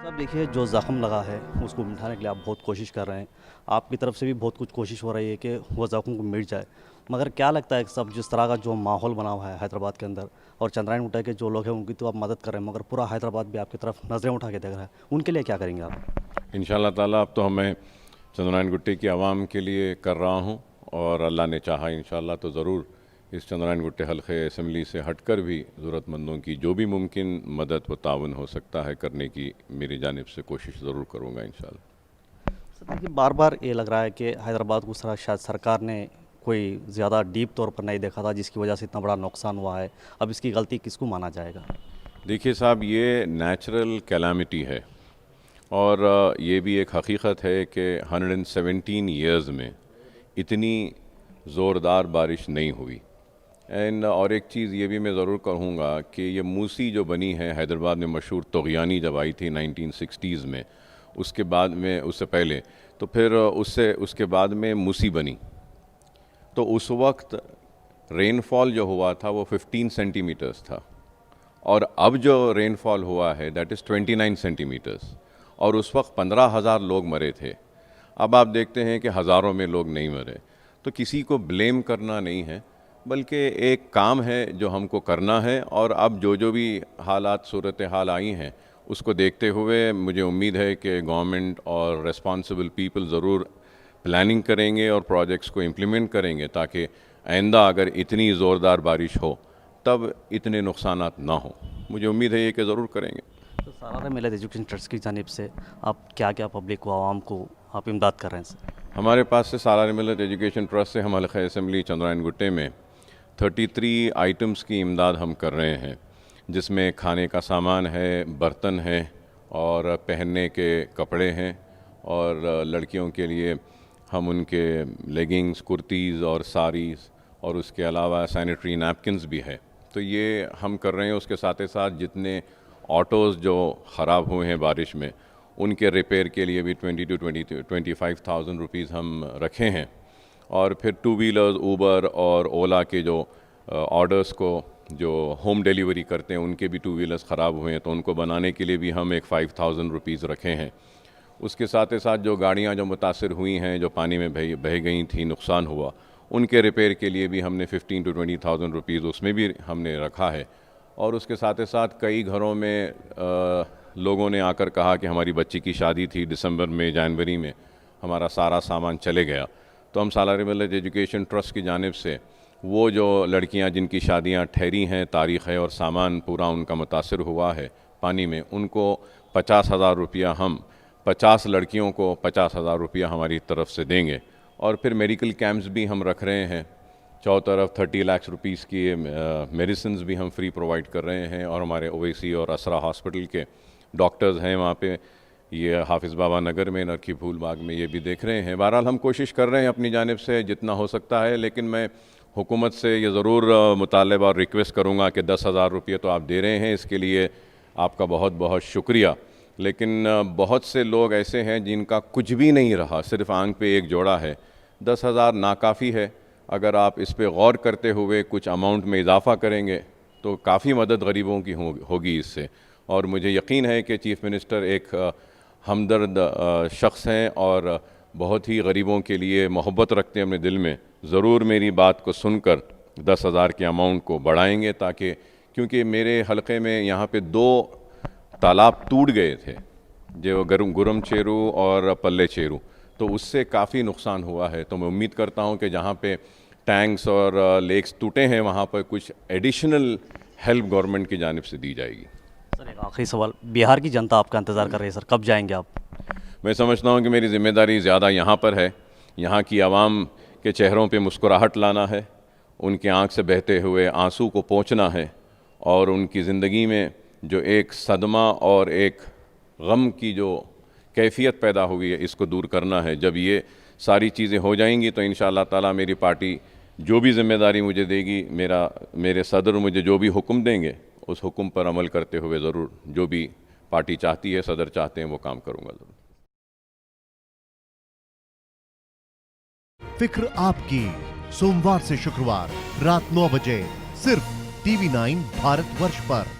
अब देखिए जो ज़ख्म लगा है उसको मिटाने के लिए आप बहुत कोशिश कर रहे हैं। आपकी तरफ से भी बहुत कुछ कोशिश हो रही है कि वो ज़ख्म को मिट जाए। मगर क्या लगता है कि सब जिस तरह का जो माहौल बना हुआ है हैदराबाद के अंदर और चंद्रायन गुट्टा के जो लोग हैं उनकी तो आप मदद कर रहे हैं, मगर पूरा हैदराबाद भी आपकी तरफ नज़रें उठा के देख रहा है। उनके लिए क्या करेंगे आप? इंशाल्लाह ताला अब तो हमें चंद्रायन गुट्टे की आवाम के लिए कर रहा हूँ और अल्लाह ने चाहा इंशाल्लाह तो ज़रूर इस चंद्रायन गुट्टे हल्के असम्बली से हटकर भी ज़रूरतमंदों की जो भी मुमकिन मदद व ताउन हो सकता है करने की मेरी जानिब से कोशिश ज़रूर करूँगा इंशाल्लाह। सर देखिए बार बार ये लग रहा है कि हैदराबाद को शायद सरकार ने कोई ज़्यादा डीप तौर पर नहीं देखा था, जिसकी वजह से इतना बड़ा नुकसान हुआ है। अब इसकी गलती किसको माना जाएगा? देखिए साहब, ये नेचुरल कैलामिटी है और ये भी एक हकीकत है कि 117 ईयर्स में इतनी ज़ोरदार बारिश नहीं हुई। और एक चीज़ ये भी मैं ज़रूर कहूँगा कि ये मूसी जो बनी है हैदराबाद में, मशहूर तोग़यानी जब आई थी 1960s में, उसके बाद में, उससे पहले तो फिर उसके बाद में मूसी बनी। तो उस वक्त रेनफॉल जो हुआ था वो 15 सेंटीमीटर्स था और अब जो रेनफॉल हुआ है दैट इज़ 29 सेंटीमीटर्स और उस वक्त 15,000 लोग मरे थे। अब आप देखते हैं कि हज़ारों में लोग नहीं मरे। तो किसी को ब्लेम करना नहीं है, बल्कि एक काम है जो हमको करना है और अब जो भी हालात सूरत हाल आई हैं उसको देखते हुए मुझे उम्मीद है कि गवर्नमेंट और रिस्पॉन्सिबल पीपल ज़रूर प्लानिंग करेंगे और प्रोजेक्ट्स को इम्प्लीमेंट करेंगे ताकि आइंदा अगर इतनी ज़ोरदार बारिश हो तब इतने नुकसानात ना हो। मुझे उम्मीद है ये कि ज़रूर करेंगे। तो सालाना मिलत एजुकेशन ट्रस्ट की जानिब से आप क्या क्या पब्लिक को, आवाम को आप इमदाद कर रहे हैं सर? हमारे पास से सालाना मिलत एजुकेशन ट्रस्ट से हम हल्का असम्बली चंद्रायन गुट्टे में 33 आइटम्स की इमदाद हम कर रहे हैं, जिसमें खाने का सामान है, बर्तन हैं और पहनने के कपड़े हैं और लड़कियों के लिए हम उनके लेगिंग्स, कुर्तीज़ और साड़ीज़ और उसके अलावा सैनिटरी नैपकिन्स भी है। तो ये हम कर रहे हैं। उसके साथ ही साथ जितने ऑटोज़ जो ख़राब हुए हैं बारिश में उनके रिपेयर के लिए भी 25,000 रुपीज़ हम रखे हैं। और फिर टू व्हीलर्स, ऊबर और ओला के जो ऑर्डर्स को जो होम डिलीवरी करते हैं उनके भी टू व्हीलर्स ख़राब हुए हैं तो उनको बनाने के लिए भी हम एक 5,000 रुपीज़ रखे हैं। उसके साथ ही साथ जो गाड़ियाँ जो मुतासर हुई हैं, जो पानी में बह गई थी, नुकसान हुआ, उनके रिपेयर के लिए भी हमने 15 to 20,000 रुपीज़ उसमें भी हमने रखा है। और उसके साथ ही साथ कई घरों में लोगों ने आकर कहा कि हमारी बच्ची की शादी थी दिसंबर में, जनवरी में, हमारा सारा सामान चले गया। तो हम सालाना मिलत एजुकेशन ट्रस्ट की जानिब से वो जो लड़कियां जिनकी शादियां ठहरी हैं, तारीख़ है और सामान पूरा उनका मुतासर हुआ है पानी में, उनको 50,000 रुपया, हम 50 लड़कियों को 50,000 रुपया हमारी तरफ से देंगे। और फिर मेडिकल कैंप्स भी हम रख रहे हैं चौ तरफ। 30 लाख रुपीस की मेडिसिन भी हम फ्री प्रोवाइड कर रहे हैं और हमारे ओवैसी और असरा हॉस्पिटल के डॉक्टर्स हैं वहाँ पे, ये हाफिज़ बाबा नगर में, नरखी फूल बाग में, ये भी देख रहे हैं। बहरहाल हम कोशिश कर रहे हैं अपनी जानिब से जितना हो सकता है, लेकिन मैं हुकूमत से ये ज़रूर मुतालबा और रिक्वेस्ट करूँगा कि 10,000 रुपये तो आप दे रहे हैं, इसके लिए आपका बहुत बहुत शुक्रिया। लेकिन बहुत से लोग ऐसे हैं जिनका कुछ भी नहीं रहा, सिर्फ आंख पे एक जोड़ा है। 10,000 नाकाफ़ी है। अगर आप इस पे गौर करते हुए कुछ अमाउंट में इजाफ़ा करेंगे तो काफ़ी मदद गरीबों की होगी इससे। और मुझे यकीन है कि चीफ़ मिनिस्टर एक हमदर्द शख्स हैं और बहुत ही गरीबों के लिए मोहब्बत रखते हैं अपने दिल में। ज़रूर मेरी बात को सुनकर 10,000 के अमाउंट को बढ़ाएंगे, ताकि, क्योंकि मेरे हलके में यहाँ पे 2 तालाब टूट गए थे, जो गुरम चेरू और पल्ले चेरू, तो उससे काफ़ी नुकसान हुआ है। तो मैं उम्मीद करता हूँ कि जहाँ पे टैंक्स और लेक्स टूटे हैं वहाँ पर कुछ एडिशनल हेल्प गवर्नमेंट की जानिब से दी जाएगी। सर एक आखिरी सवाल, बिहार की जनता आपका इंतज़ार कर रही है सर, कब जाएंगे आप? मैं समझता हूँ कि मेरी ज़िम्मेदारी ज़्यादा यहाँ पर है। यहाँ की आवाम के चेहरों पे मुस्कुराहट लाना है, उनके आँख से बहते हुए आंसू को पोंछना है और उनकी ज़िंदगी में जो एक सदमा और एक गम की जो कैफियत पैदा हुई है इसको दूर करना है। जब ये सारी चीज़ें हो जाएंगी तो इंशाअल्लाह ताला मेरी पार्टी जो भी ज़िम्मेदारी मुझे देगी, मेरे सदर मुझे जो भी हुक्म देंगे उस हुक्म पर अमल करते हुए ज़रूर जो भी पार्टी चाहती है, सदर चाहते हैं, वो काम करूँगा ज़रूर। फिक्र आपकी, सोमवार से शुक्रवार रात 9 बजे सिर्फ TV9 भारतवर्ष पर।